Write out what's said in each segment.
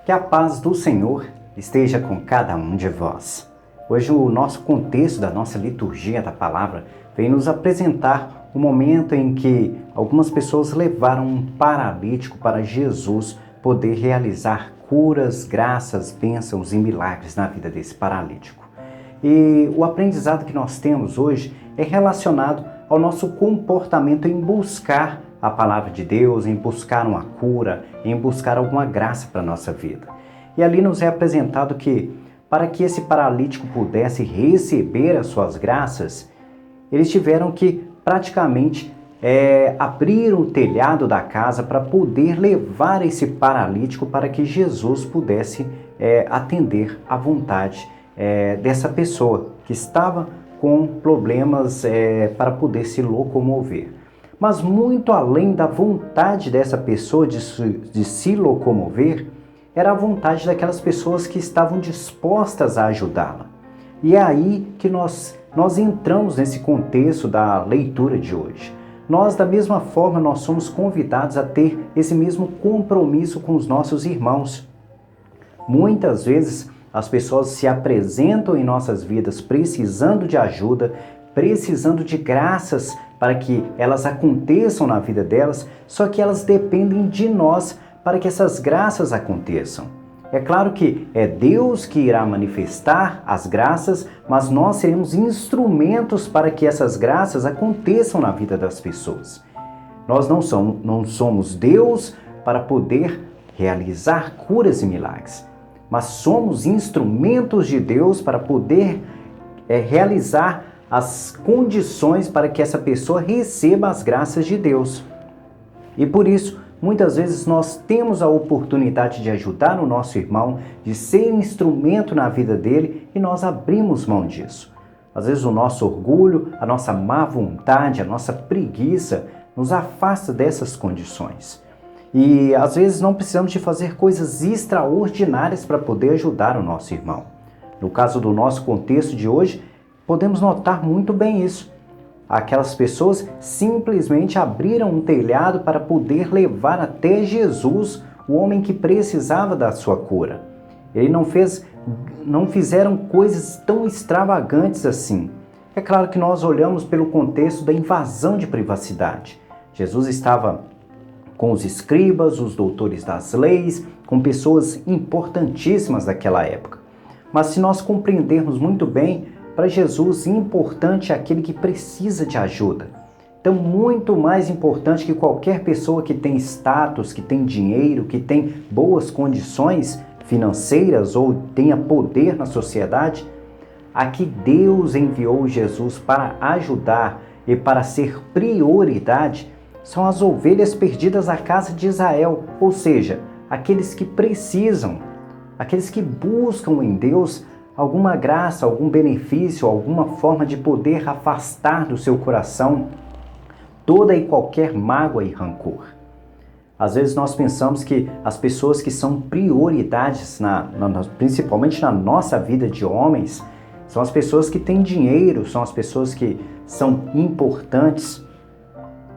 Que a paz do Senhor esteja com cada um de vós. Hoje o nosso contexto da nossa liturgia da palavra vem nos apresentar o momento em que algumas pessoas levaram um paralítico para Jesus poder realizar curas, graças, bênçãos e milagres na vida desse paralítico. E o aprendizado que nós temos hoje é relacionado ao nosso comportamento em buscar a palavra de Deus, em buscar uma cura, em buscar alguma graça para a nossa vida. E ali nos é apresentado que, para que esse paralítico pudesse receber as suas graças, eles tiveram que praticamente abrir o telhado da casa para poder levar esse paralítico para que Jesus pudesse atender à vontade dessa pessoa que estava com problemas para poder se locomover. Mas muito além da vontade dessa pessoa de se locomover, era a vontade daquelas pessoas que estavam dispostas a ajudá-la. E é aí que nós entramos nesse contexto da leitura de hoje. Nós, da mesma forma, nós somos convidados a ter esse mesmo compromisso com os nossos irmãos. Muitas vezes as pessoas se apresentam em nossas vidas precisando de ajuda, precisando de graças para que elas aconteçam na vida delas, só que elas dependem de nós para que essas graças aconteçam. É claro que é Deus que irá manifestar as graças, mas nós seremos instrumentos para que essas graças aconteçam na vida das pessoas. Nós não somos Deus para poder realizar curas e milagres, mas somos instrumentos de Deus para poder realizar as condições para que essa pessoa receba as graças de Deus. E por isso, muitas vezes nós temos a oportunidade de ajudar o nosso irmão, de ser instrumento na vida dele e nós abrimos mão disso. Às vezes o nosso orgulho, a nossa má vontade, a nossa preguiça nos afasta dessas condições. E às vezes não precisamos de fazer coisas extraordinárias para poder ajudar o nosso irmão. No caso do nosso contexto de hoje, podemos notar muito bem isso. Aquelas pessoas simplesmente abriram um telhado para poder levar até Jesus o homem que precisava da sua cura. Ele não fizeram coisas tão extravagantes assim. É claro que nós olhamos pelo contexto da invasão de privacidade. Jesus estava com os escribas, os doutores das leis, com pessoas importantíssimas daquela época. Mas se nós compreendermos muito bem, para Jesus, importante é aquele que precisa de ajuda. Então, muito mais importante que qualquer pessoa que tem status, que tem dinheiro, que tem boas condições financeiras ou tenha poder na sociedade, aqui Deus enviou Jesus para ajudar e para ser prioridade são as ovelhas perdidas da casa de Israel, ou seja, aqueles que precisam, aqueles que buscam em Deus alguma graça, algum benefício, alguma forma de poder afastar do seu coração toda e qualquer mágoa e rancor. Às vezes nós pensamos que as pessoas que são prioridades, principalmente na nossa vida de homens, são as pessoas que têm dinheiro, são as pessoas que são importantes.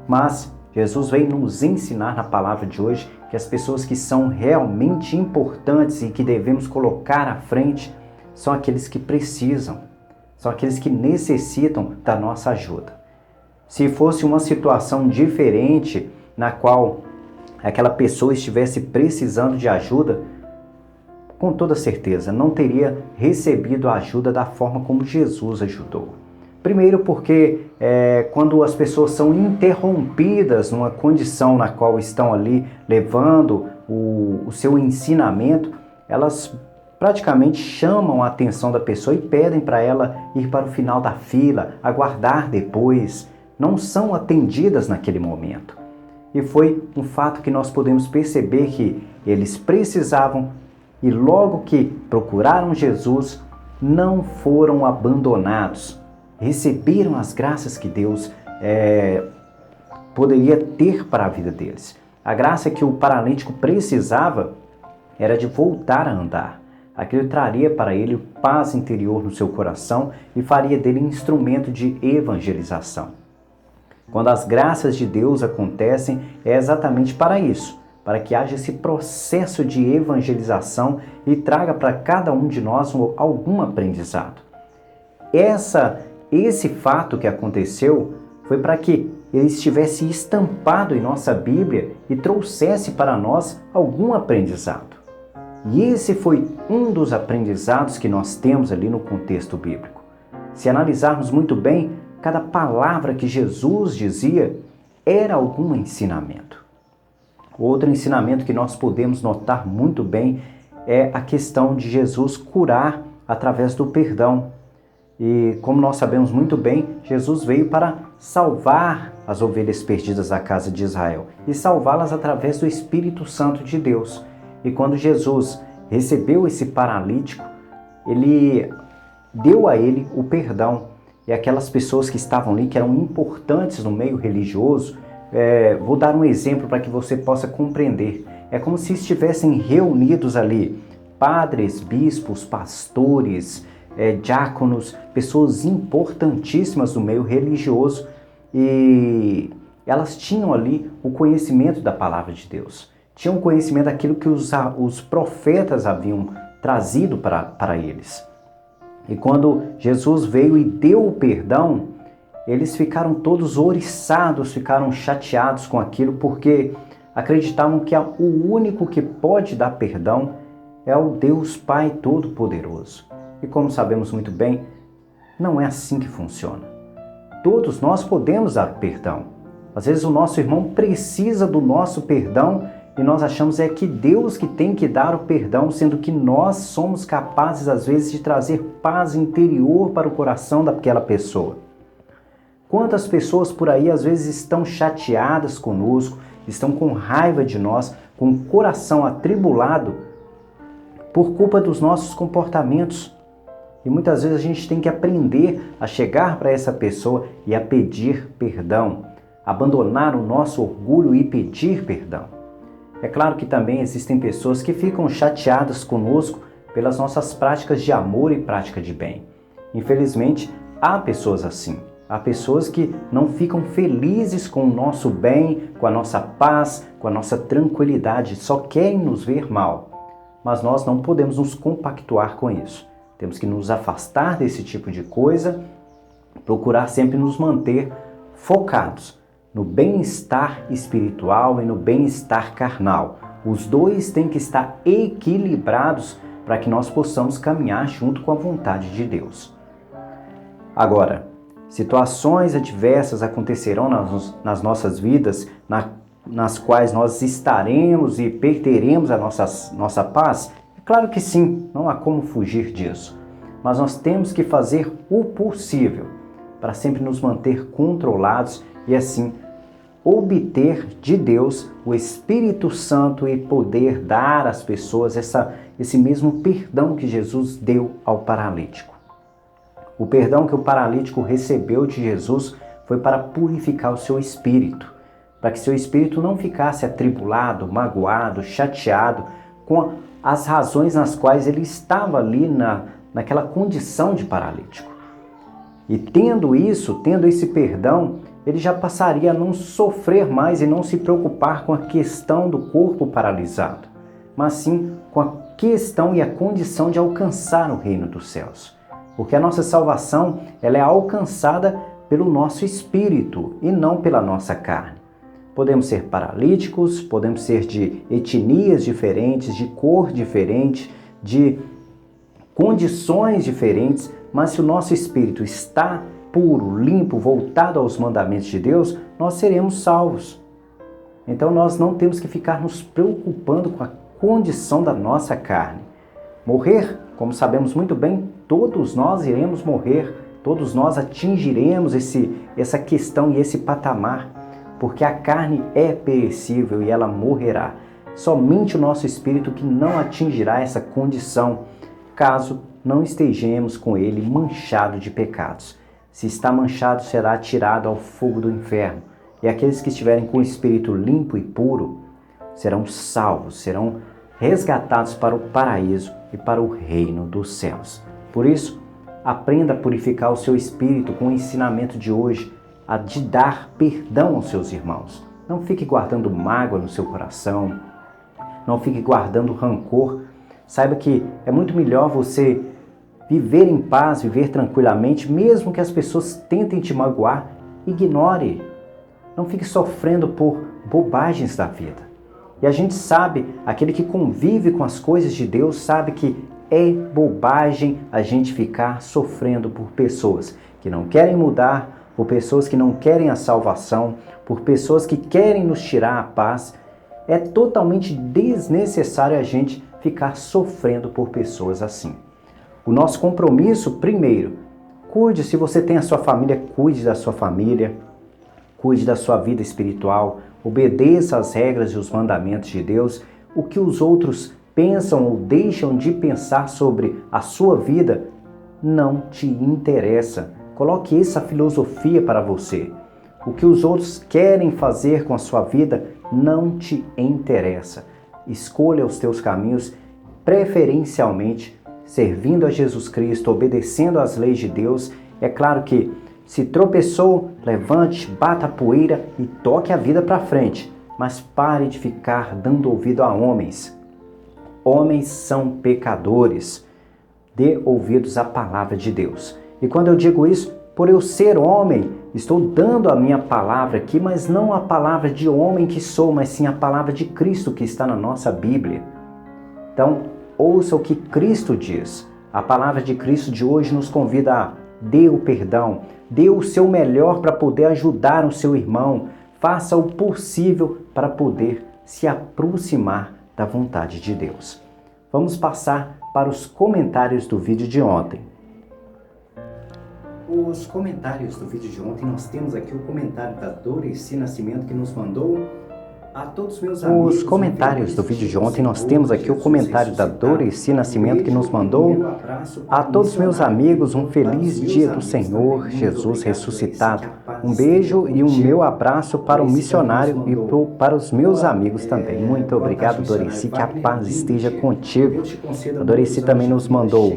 Mas Jesus veio nos ensinar na palavra de hoje que as pessoas que são realmente importantes e que devemos colocar à frente são aqueles que precisam, são aqueles que necessitam da nossa ajuda. Se fosse uma situação diferente, na qual aquela pessoa estivesse precisando de ajuda, com toda certeza não teria recebido a ajuda da forma como Jesus ajudou. Primeiro porque quando as pessoas são interrompidas numa condição na qual estão ali levando o seu ensinamento, elas praticamente chamam a atenção da pessoa e pedem para ela ir para o final da fila, aguardar depois. Não são atendidas naquele momento. E foi um fato que nós podemos perceber que eles precisavam e logo que procuraram Jesus, não foram abandonados. Receberam as graças que Deus poderia ter para a vida deles. A graça que o paralítico precisava era de voltar a andar. Aquilo traria para ele paz interior no seu coração e faria dele instrumento de evangelização. Quando as graças de Deus acontecem, é exatamente para isso, para que haja esse processo de evangelização e traga para cada um de nós algum aprendizado. Esse fato que aconteceu foi para que ele estivesse estampado em nossa Bíblia e trouxesse para nós algum aprendizado. E esse foi um dos aprendizados que nós temos ali no contexto bíblico. Se analisarmos muito bem, cada palavra que Jesus dizia era algum ensinamento. Outro ensinamento que nós podemos notar muito bem é a questão de Jesus curar através do perdão. E como nós sabemos muito bem, Jesus veio para salvar as ovelhas perdidas da casa de Israel e salvá-las através do Espírito Santo de Deus. E quando Jesus recebeu esse paralítico, ele deu a ele o perdão. E aquelas pessoas que estavam ali, que eram importantes no meio religioso, vou dar um exemplo para que você possa compreender. É como se estivessem reunidos ali padres, bispos, pastores, diáconos, pessoas importantíssimas no meio religioso, e elas tinham ali o conhecimento da palavra de Deus, tinham conhecimento daquilo que os profetas haviam trazido para eles. E quando Jesus veio e deu o perdão, eles ficaram todos ouriçados, ficaram chateados com aquilo, porque acreditavam que o único que pode dar perdão é o Deus Pai Todo-Poderoso. E como sabemos muito bem, não é assim que funciona. Todos nós podemos dar perdão. Às vezes o nosso irmão precisa do nosso perdão e nós achamos que Deus que tem que dar o perdão, sendo que nós somos capazes às vezes de trazer paz interior para o coração daquela pessoa. Quantas pessoas por aí às vezes estão chateadas conosco, estão com raiva de nós, com o coração atribulado por culpa dos nossos comportamentos. E muitas vezes a gente tem que aprender a chegar para essa pessoa e a pedir perdão, abandonar o nosso orgulho e pedir perdão. É claro que também existem pessoas que ficam chateadas conosco pelas nossas práticas de amor e prática de bem. Infelizmente, há pessoas assim. Há pessoas que não ficam felizes com o nosso bem, com a nossa paz, com a nossa tranquilidade, só querem nos ver mal. Mas nós não podemos nos compactuar com isso. Temos que nos afastar desse tipo de coisa, procurar sempre nos manter focados no bem-estar espiritual e no bem-estar carnal. Os dois têm que estar equilibrados para que nós possamos caminhar junto com a vontade de Deus. Agora, situações adversas acontecerão nas nossas vidas, nas quais nós estaremos e perderemos a nossa paz? É claro que sim, não há como fugir disso. Mas nós temos que fazer o possível para sempre nos manter controlados e assim obter de Deus o Espírito Santo e poder dar às pessoas esse mesmo perdão que Jesus deu ao paralítico. O perdão que o paralítico recebeu de Jesus foi para purificar o seu espírito, para que seu espírito não ficasse atribulado, magoado, chateado com as razões nas quais ele estava ali naquela condição de paralítico. E tendo esse perdão, ele já passaria a não sofrer mais e não se preocupar com a questão do corpo paralisado, mas sim com a questão e a condição de alcançar o reino dos céus. Porque a nossa salvação ela é alcançada pelo nosso espírito e não pela nossa carne. Podemos ser paralíticos, podemos ser de etnias diferentes, de cor diferente, de condições diferentes, mas se o nosso espírito está puro, limpo, voltado aos mandamentos de Deus, nós seremos salvos. Então nós não temos que ficar nos preocupando com a condição da nossa carne. Morrer, como sabemos muito bem, todos nós iremos morrer, todos nós atingiremos essa questão e esse patamar, porque a carne é perecível e ela morrerá. Somente o nosso espírito que não atingirá essa condição, caso não estejamos com ele manchado de pecados. Se está manchado, será atirado ao fogo do inferno. E aqueles que estiverem com o espírito limpo e puro serão salvos, serão resgatados para o paraíso e para o reino dos céus. Por isso, aprenda a purificar o seu espírito com o ensinamento de hoje, de dar perdão aos seus irmãos. Não fique guardando mágoa no seu coração, não fique guardando rancor. Saiba que é muito melhor você viver em paz, viver tranquilamente, mesmo que as pessoas tentem te magoar. Ignore. Não fique sofrendo por bobagens da vida. E a gente sabe, aquele que convive com as coisas de Deus sabe que é bobagem a gente ficar sofrendo por pessoas que não querem mudar, por pessoas que não querem a salvação, por pessoas que querem nos tirar a paz. É totalmente desnecessário a gente ficar sofrendo por pessoas assim. O nosso compromisso, primeiro, cuide, se você tem a sua família, cuide da sua família, cuide da sua vida espiritual, obedeça às regras e os mandamentos de Deus. O que os outros pensam ou deixam de pensar sobre a sua vida não te interessa. Coloque essa filosofia para você. O que os outros querem fazer com a sua vida não te interessa. Escolha os teus caminhos, preferencialmente servindo a Jesus Cristo, obedecendo às leis de Deus. É claro que se tropeçou, levante, bata a poeira e toque a vida para frente. Mas pare de ficar dando ouvido a homens. Homens são pecadores. Dê ouvidos à palavra de Deus. E quando eu digo isso, por eu ser homem, estou dando a minha palavra aqui, mas não a palavra de homem que sou, mas sim a palavra de Cristo que está na nossa Bíblia. Então, ouça o que Cristo diz. A palavra de Cristo de hoje nos convida a dê o perdão, dê o seu melhor para poder ajudar o seu irmão, faça o possível para poder se aproximar da vontade de Deus. Vamos passar para os comentários do vídeo de ontem. Os comentários do vídeo de ontem, nós temos aqui o comentário da Doreci Nascimento que nos mandou: a todos meus amigos. Os comentários do vídeo de ontem, nós temos aqui o comentário da Doreci Nascimento que nos mandou: a todos meus amigos, um feliz dia do Senhor Jesus ressuscitado. Um beijo e um meu abraço para o missionário e para os meus amigos também. Muito obrigado, Doreci, que a paz esteja contigo. A Doreci também nos mandou: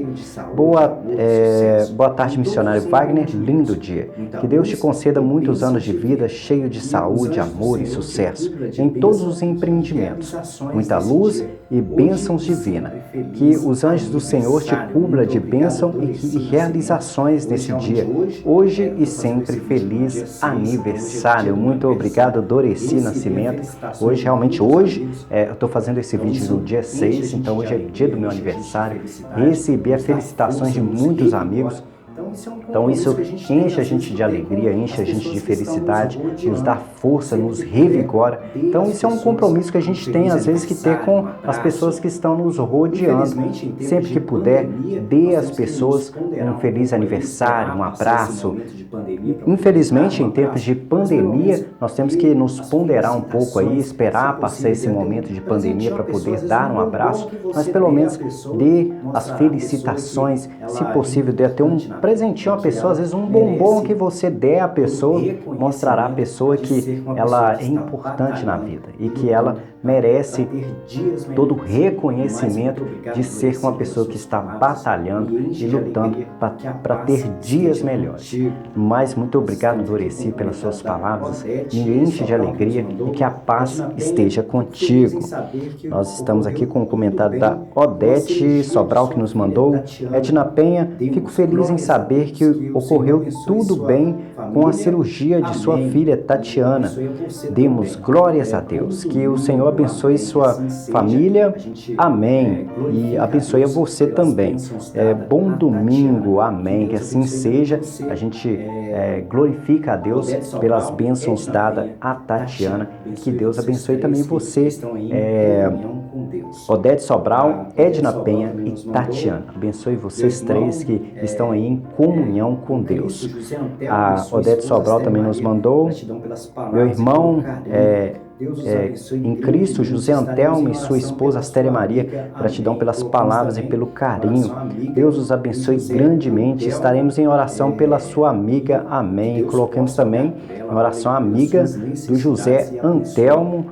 boa tarde, missionário Wagner, lindo dia. Que Deus te conceda muitos anos de vida, cheio de saúde, amor e sucesso em todos os empreendimentos, muita luz e bênçãos divinas. Que os anjos do Senhor te cubram de bênção e realizações nesse dia, hoje e sempre. Feliz aniversário. Muito obrigado, Doreci Nascimento. Hoje, realmente, eu estou fazendo esse vídeo no dia 6, então hoje é dia do meu aniversário. Recebi as felicitações de muitos amigos. Então isso enche a gente de alegria, enche a gente de felicidade, nos dá força, nos revigora. Então isso é um compromisso que a gente tem às vezes que ter com as pessoas que estão nos rodeando. Sempre que puder, dê às pessoas um feliz aniversário, um abraço. Infelizmente, em tempos de pandemia, nós temos que nos ponderar um pouco aí, esperar passar esse momento de pandemia para poder dar um abraço, mas pelo menos dê as felicitações, se possível, dê até um presentinho à pessoa, às vezes um bombom que você der à pessoa, mostrará à pessoa que ela é importante na vida e que ela merece todo o reconhecimento de ser uma pessoa que está batalhando e lutando para ter dias melhores. Mas muito obrigado, Doreci, pelas suas palavras, me enche de alegria e que a paz esteja contigo. Nós estamos aqui com o comentário da Odete Sobral que nos mandou: Edna Penha, fico feliz em saber que ocorreu tudo bem com a cirurgia de sua filha Tatiana. Demos glórias a Deus, que o Senhor abençoe sua família, amém, e abençoe a você também. Bom domingo, amém, que assim seja. A gente glorifica a Deus pelas bênçãos dadas a Tatiana, que Deus abençoe também você, Odete Sobral, Edna Penha e Tatiana. Abençoe vocês três que estão aí em comunhão com Deus. A Odete Sobral também nos mandou: meu irmão em Cristo, José Antelmo e sua esposa Astéria Maria, gratidão pelas palavras e pelo carinho. Deus os abençoe grandemente. Estaremos em oração pela sua amiga, amém. E colocamos também em oração a amiga do José Antelmo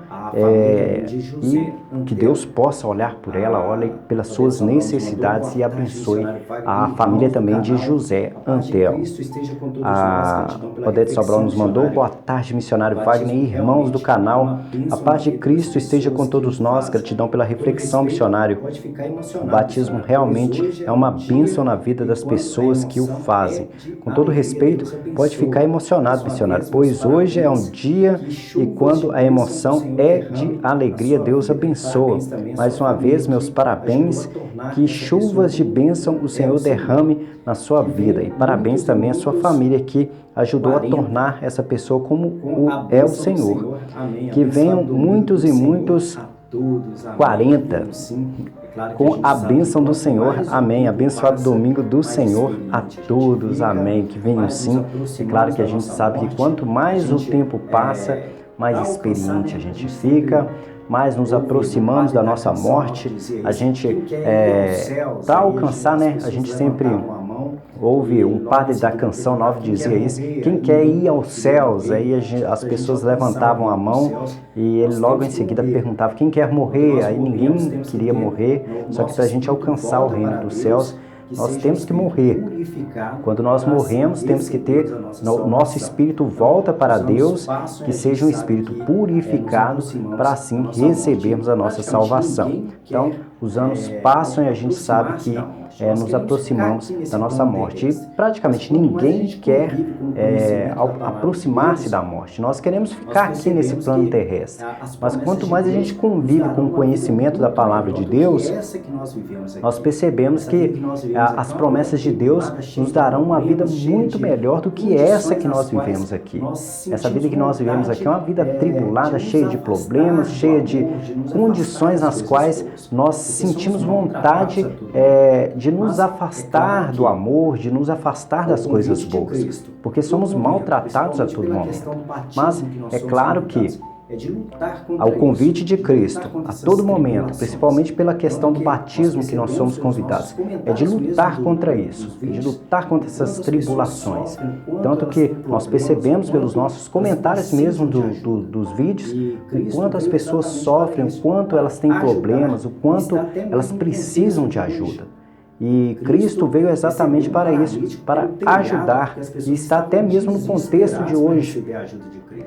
e que Deus possa olhar por ela, olhe pelas suas necessidades e abençoe a família também de José Antel. A Odete Sobral nos mandou: boa tarde, missionário Wagner e irmãos do canal. A paz de Cristo esteja com todos nós. Gratidão pela reflexão, missionário. O batismo realmente é uma bênção na vida das pessoas que o fazem. Com todo respeito, pode ficar emocionado, missionário, pois hoje é um dia e quando a emoção é de alegria, Deus abençoa. Mais uma vez, meus parabéns, que chuvas de bênção o Senhor derrame na sua vida. E parabéns também à sua família que ajudou a tornar essa pessoa como é o Senhor. Que venham muitos e muitos 40 com a bênção do Senhor, amém. Abençoado domingo do Senhor a todos, amém. Que venham sim. É claro que a gente sabe que quanto mais o tempo passa, mais experiente a gente fica, mais nos aproximamos da nossa morte. A gente, para alcançar, né, a gente sempre ouve um padre da Canção Nova dizia isso: quem quer ir aos céus? Aí as pessoas levantavam a mão e ele logo em seguida perguntava: quem quer morrer? Aí ninguém queria morrer, só que para a gente alcançar o reino dos céus, nós temos que morrer. Quando nós morremos, temos que ter, o nosso espírito volta para Deus, que seja um espírito purificado, para assim recebermos a nossa salvação. Então, os anos passam e a gente sabe que nos aproximamos da nossa morte. E praticamente ninguém quer aproximar-se da morte. Nós queremos ficar aqui nesse plano terrestre. Mas quanto mais a gente convive com o conhecimento da palavra de Deus, nós percebemos que as promessas de Deus nos darão uma vida muito melhor do que essa que nós vivemos aqui. Essa vida que nós vivemos aqui é uma vida atribulada, cheia de problemas, cheia de condições nas quais nós sentimos vontade de nos afastar do amor, de nos afastar das coisas boas, porque somos maltratados a todo momento. Mas é claro que ao convite de Cristo, a todo momento, principalmente pela questão do batismo que nós somos convidados, é de lutar contra isso, de lutar contra essas tribulações. Tanto que nós percebemos pelos nossos comentários mesmo dos vídeos, o quanto as pessoas sofrem, o quanto elas têm problemas, o quanto elas precisam de ajuda. E Cristo veio exatamente para isso, para ajudar, e está até mesmo no contexto de hoje.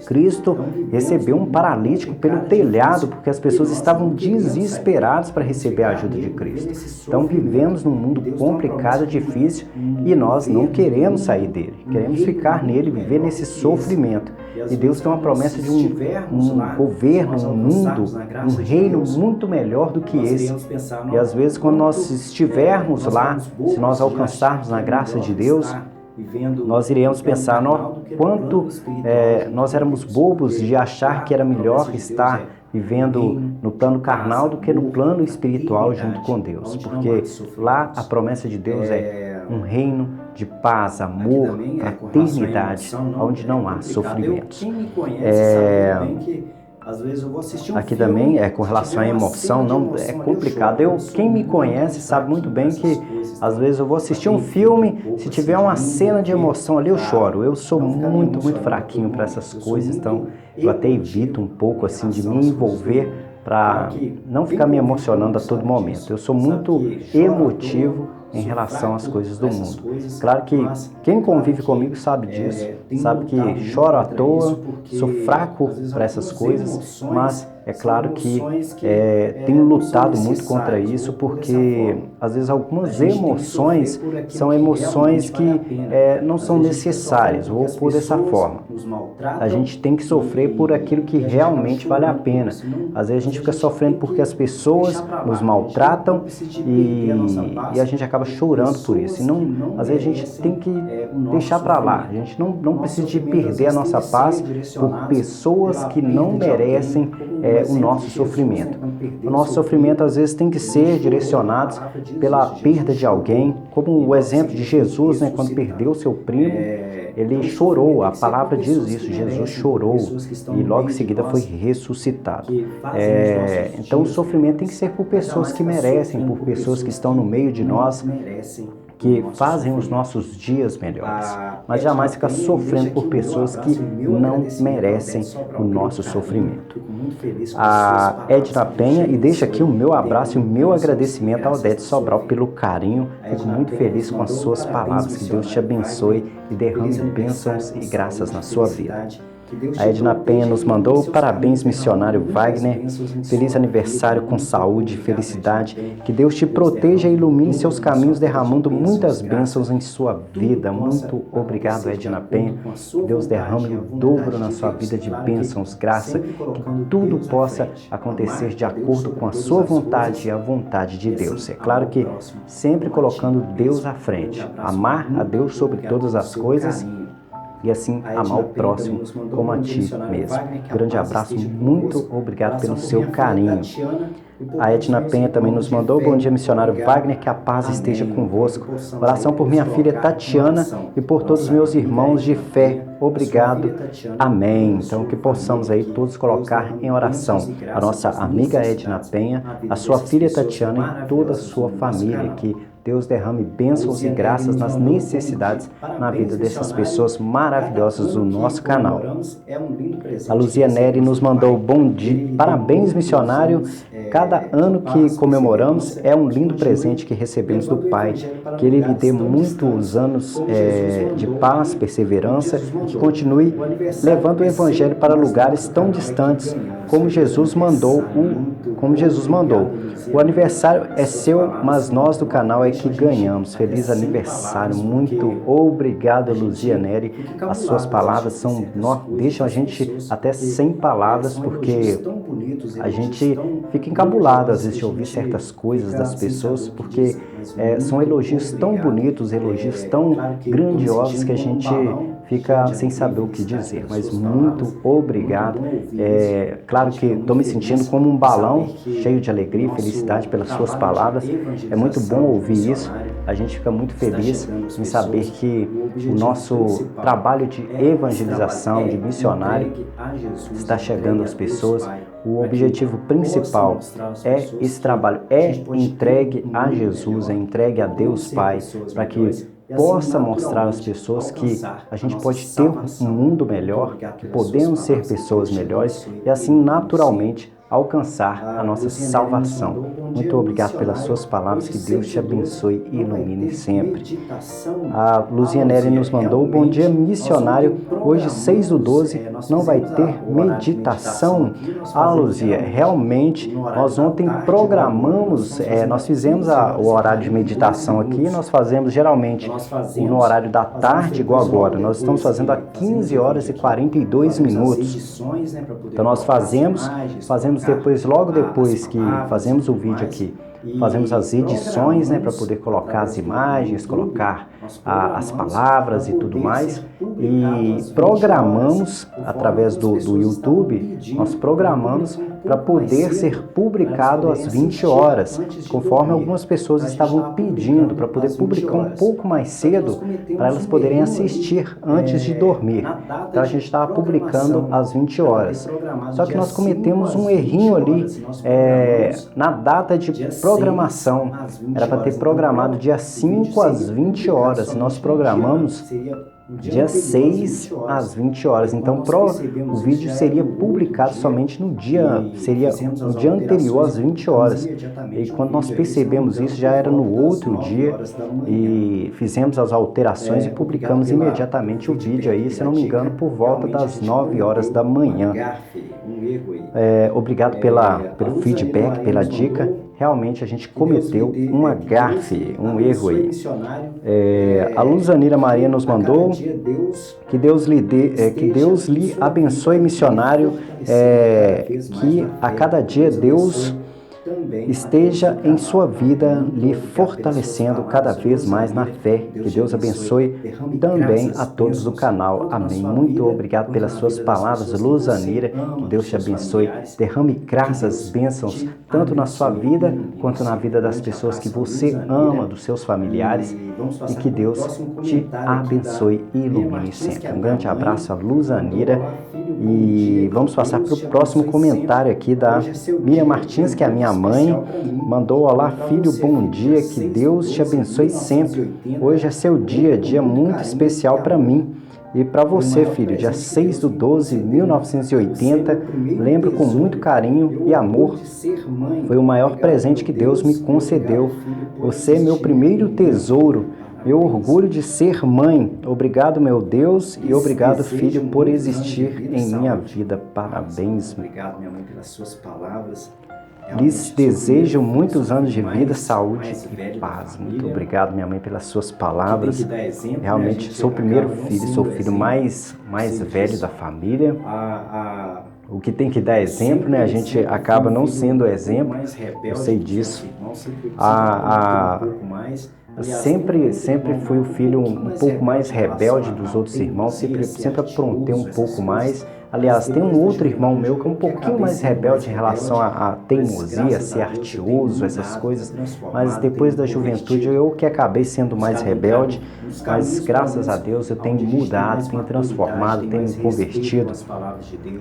Cristo recebeu um paralítico pelo telhado, porque as pessoas estavam desesperadas para receber a ajuda de Cristo. Então vivemos num mundo complicado, difícil, e nós não queremos sair dele. Queremos ficar nele, viver nesse sofrimento. E Deus tem uma promessa de um governo, um mundo, um reino muito melhor do que esse. E às vezes quando nós estivermos lá, se nós alcançarmos na graça de Deus, nós iremos pensar quanto nós éramos bobos de achar que era melhor estar vivendo no plano carnal do que no plano espiritual junto com Deus, porque lá a promessa de Deus é um reino de paz, amor, fraternidade, onde não há sofrimentos. Aqui também com relação à emoção, não é complicado. Quem me conhece sabe muito bem que às vezes eu vou assistir um filme, se tiver uma cena de emoção ali eu choro. Eu sou muito fraquinho para essas coisas, então eu até evito um pouco assim de me envolver para não ficar me emocionando a todo momento. Eu sou muito emotivo em relação às coisas do mundo. Claro que quem convive comigo sabe disso, sabe que choro à toa, sou fraco para essas coisas, mas é claro que tenho lutado muito contra isso, porque às vezes algumas emoções são emoções que não são necessárias, vou pôr dessa forma. A gente tem que sofrer por aquilo que realmente vale a pena. Às vezes a gente fica sofrendo porque as pessoas nos maltratam e a gente acaba chorando por isso. E às vezes a gente tem que deixar para lá. A gente não precisa de perder a nossa paz por pessoas que não merecem o nosso sofrimento. O nosso sofrimento às vezes tem que ser direcionado pela perda de alguém, como o exemplo de Jesus, né, quando perdeu seu primo, ele chorou, a palavra diz isso, Jesus chorou e logo em seguida foi ressuscitado. Então o sofrimento tem que ser por pessoas que merecem, por pessoas que estão no meio de nós, que fazem os nossos dias melhores, mas jamais ficar sofrendo por pessoas que não merecem o nosso sofrimento. A Edna Penha, e deixa aqui o meu abraço e o meu agradecimento ao Odete Sobral pelo carinho. Fico muito feliz com as suas palavras. Que Deus te abençoe e derrame bênçãos e graças na sua vida. A Edna Penha nos mandou parabéns, missionário Wagner. Feliz aniversário com saúde e felicidade. Que Deus te proteja e ilumine seus caminhos, derramando muitas bênçãos em sua vida. Muito obrigado, Edna Penha. Que Deus derrame o dobro na sua vida de bênçãos, graça. Que tudo possa acontecer de acordo com a sua vontade e a vontade de Deus. É claro que sempre colocando Deus à frente. Amar a Deus sobre todas as coisas e assim amar o próximo como a ti mesmo. Grande abraço, muito obrigado pelo seu carinho. A Edna Penha também nos mandou: bom dia, missionário Wagner, que a paz esteja convosco. Oração por minha filha Tatiana e por todos os meus irmãos de fé. Obrigado. Amém. Então que possamos aí todos colocar em oração a nossa amiga Edna Penha, a sua filha Tatiana e toda a sua família, que Deus derrame bênçãos e graças nas necessidades na vida dessas pessoas maravilhosas do nosso canal. A Luzia Neri nos mandou: bom dia, parabéns, missionário. Cada ano que comemoramos é um lindo presente que recebemos do Pai. Que Ele lhe dê muitos anos de paz, perseverança, e continue levando o Evangelho para lugares tão distantes como Jesus mandou. O aniversário é seu, mas nós do canal é que ganhamos. Feliz aniversário. Muito obrigado, Luzia Neri. As suas palavras deixam a gente até sem palavras, porque a gente fica encabulado às vezes de ouvir certas coisas das pessoas, porque são elogios tão bonitos, elogios tão grandiosos, que a gente fica sem saber o que dizer. Mas muito obrigado. Claro que estou me sentindo como um balão cheio de alegria e felicidade pelas suas palavras. É muito bom ouvir isso. A gente fica muito feliz em saber que o nosso trabalho de evangelização, de missionário, está chegando às pessoas. O objetivo principal esse trabalho entregue a Jesus, é entregue a Deus Pai, para que possa mostrar às pessoas que a gente pode ter um mundo melhor, que podemos ser pessoas melhores e assim naturalmente alcançar a nossa salvação. Muito obrigado pelas suas palavras, que Deus te abençoe e ilumine sempre. A Luzia Neri nos mandou: bom dia, missionário. Hoje, 6/12, não vai ter meditação? Luzia, realmente, nós ontem programamos, nós fizemos o horário de meditação aqui, nós fazemos geralmente no horário da tarde, igual agora. Nós estamos fazendo a 15 horas e 42 minutos. Então nós fazemos depois, logo depois que fazemos o vídeo aqui, fazemos as edições, para poder colocar as imagens, colocar as palavras e tudo mais, e programamos através do YouTube, nós programamos para poder ser publicado às 20 horas, conforme algumas pessoas estavam pedindo, para poder publicar um pouco mais cedo, para elas poderem assistir antes de dormir. Então a gente estava publicando às 20 horas. Só que nós cometemos um errinho ali na data de programação. Era para ter programado dia 5 às 20 horas. Nós programamos dia 6 às 20 horas. Então, o vídeo seria publicado somente no dia anterior às 20 horas. E quando nós percebemos isso, já era no outro dia, e fizemos as alterações e publicamos imediatamente o vídeo aí, se não me engano, por volta das 9 horas da manhã. Obrigado pelo feedback, pela dica. Realmente a gente cometeu uma gafe, um erro aí. A Luzanira Maria nos mandou: que Deus lhe abençoe, missionário, que a cada dia Deus esteja em sua vida, lhe fortalecendo cada vez mais na fé. Que Deus abençoe também a todos do canal. Amém. Muito obrigado pelas suas palavras, Luzanira. Que Deus te abençoe. Derrame graças, bênçãos, tanto na sua vida quanto na vida das pessoas que você ama, dos seus familiares. E que Deus te abençoe e ilumine sempre. Um grande abraço a Luzanira. E vamos passar para o próximo comentário aqui da Miriam Martins, que é a minha mãe. Mandou: olá, filho, bom dia, que Deus te abençoe sempre. Hoje é seu dia muito especial para mim. E para você, filho, dia 6/12/1980, lembro com muito carinho e amor. Foi o maior presente que Deus me concedeu. Você é meu primeiro tesouro, meu orgulho de ser mãe. Obrigado, meu Deus, e obrigado, filho, por existir em minha vida. Parabéns. Obrigado, minha mãe, pelas suas palavras. Lhes desejo muitos anos de vida, saúde e paz. Muito obrigado, minha mãe, pelas suas palavras. Realmente sou o primeiro filho, sou o filho mais velho da família. O que tem que dar exemplo, né? A gente acaba não sendo exemplo, eu sei disso. Sempre fui o filho um pouco mais rebelde dos outros irmãos, sempre aprontei um pouco mais. Aliás, tem um outro irmão meu que é um pouquinho mais rebelde em relação à teimosia, a ser artioso, essas coisas. Mas depois da juventude eu que acabei sendo mais rebelde. Mas graças a Deus eu tenho mudado, tenho transformado, tenho me convertido,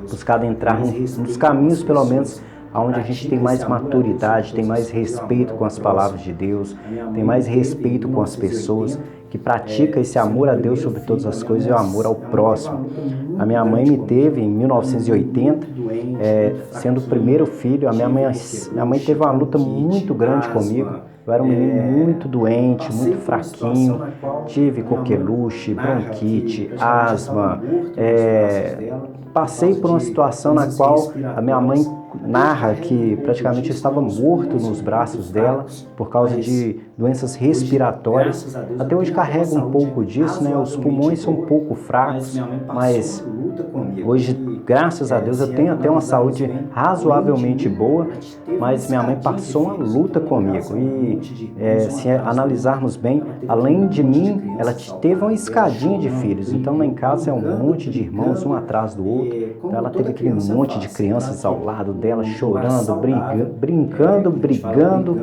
buscado entrar nos caminhos, pelo menos, onde a gente tem mais maturidade, tem mais respeito com as palavras de Deus, tem mais respeito com as pessoas, que pratica esse amor a Deus sobre todas as coisas e o amor ao próximo. A minha mãe me teve em 1980, sendo o primeiro filho. A minha mãe teve uma luta muito grande comigo. Eu era um menino muito doente, muito fraquinho, tive coqueluche, bronquite, asma, passei por uma situação na qual a minha mãe narra que praticamente eu estava morto nos braços dela por causa de doenças respiratórias. Até hoje carrego um pouco disso, né? Os pulmões são um pouco fracos, mas hoje, graças a Deus, eu tenho até uma saúde razoavelmente boa, mas minha mãe passou uma luta comigo. E se analisarmos bem, além de mim, ela teve uma escadinha de filhos. Então, lá em casa é um monte de irmãos, um atrás do outro. Então, ela teve aquele monte de crianças ao lado dela, chorando, brincando, brigando,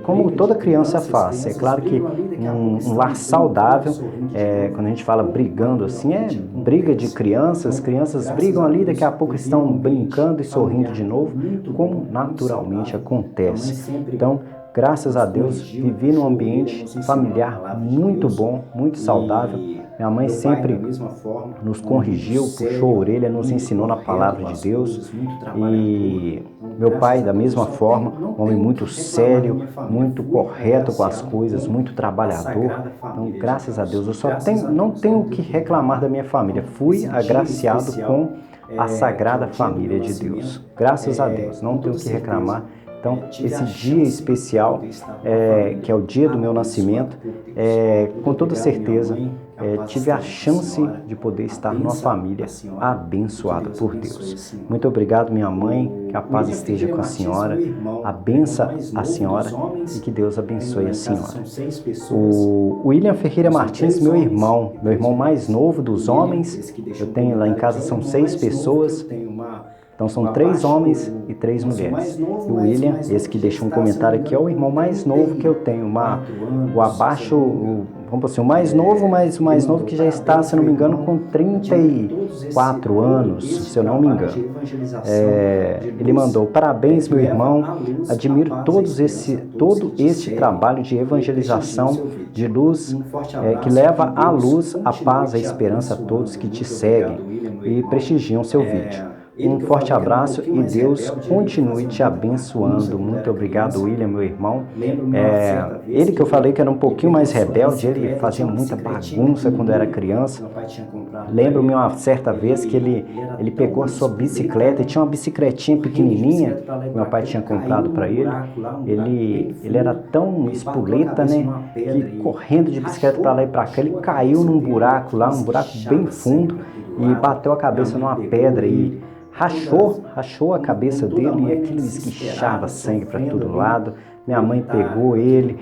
como toda criança faz. É claro que um lar saudável, quando a gente fala brigando assim, é briga de crianças brigam ali, daqui a pouco estão brincando e sorrindo de novo, como naturalmente acontece. Então, graças a Deus, vivi num ambiente familiar muito bom, muito saudável. Minha mãe sempre nos corrigiu, puxou a orelha, nos ensinou na palavra de Deus. E meu pai, da mesma forma, um homem muito sério, muito correto com as coisas, muito trabalhador. Então, graças a Deus, eu não tenho o que reclamar da minha família. Fui agraciado com a Sagrada Família de Deus. Graças a Deus, não tenho o que reclamar. Então, esse dia especial, que é o dia do meu nascimento, com toda certeza, tive a chance de poder estar numa família abençoada por Deus. Muito obrigado, minha mãe, que a paz esteja com a senhora, abença a senhora e que Deus abençoe a senhora. O William Ferreira Martins, meu irmão mais novo dos homens, eu tenho lá em casa, são 6 pessoas. Então são 3 homens e 3 mulheres. E o William, esse que deixou um comentário aqui, é o irmão mais novo que eu tenho. Vamos assim, o mais novo, mas o mais novo que já está, se não me engano, com 34 anos, se eu não me engano. Ele mandou: parabéns, meu irmão, admiro todo este trabalho de evangelização, de luz, que leva à luz, a paz, a esperança a todos que te seguem e prestigiam seu vídeo. Um forte abraço e Deus continue te abençoando. Muito obrigado, William, meu irmão. Ele que eu falei que era um pouquinho mais rebelde, ele fazia muita bagunça quando era criança. Lembro-me uma certa vez que ele pegou a sua bicicleta, e tinha uma bicicletinha pequenininha que meu pai tinha comprado para ele. Ele era tão espoleta, né, que correndo de bicicleta para lá e para cá, ele caiu num buraco lá, um buraco bem fundo, e bateu a cabeça numa pedra e rachou a cabeça dele, e aquilo esguichava sangue para todo lado. Minha mãe pegou ele,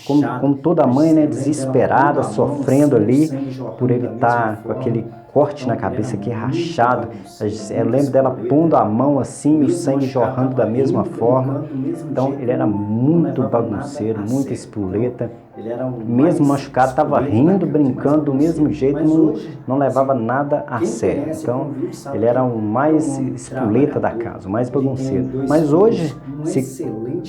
como toda mãe, né, desesperada, sofrendo ali, por ele estar com corte na cabeça aqui, rachado. Eu lembro dela pondo a mão assim, o sangue jorrando da mesma forma. Então ele era muito bagunceiro, muito espoleta. Mesmo machucado, estava rindo, brincando do mesmo jeito, não levava nada a sério. Então ele era o mais espoleta da casa, o mais bagunceiro. Mas hoje,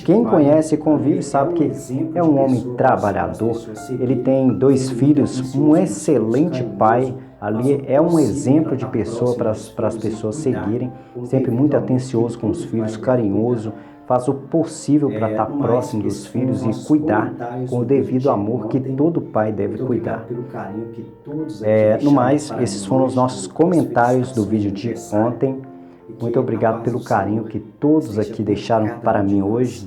quem conhece e convive sabe que é um homem trabalhador. Ele tem 2 filhos, um excelente pai. Ali é um exemplo de pessoa para as pessoas seguirem, sempre muito atencioso com os filhos, carinhoso, faz o possível para estar próximo dos filhos e cuidar com o devido amor que todo pai deve cuidar. No mais, esses foram os nossos comentários do vídeo de ontem. Muito obrigado pelo carinho que todos aqui deixaram para mim hoje,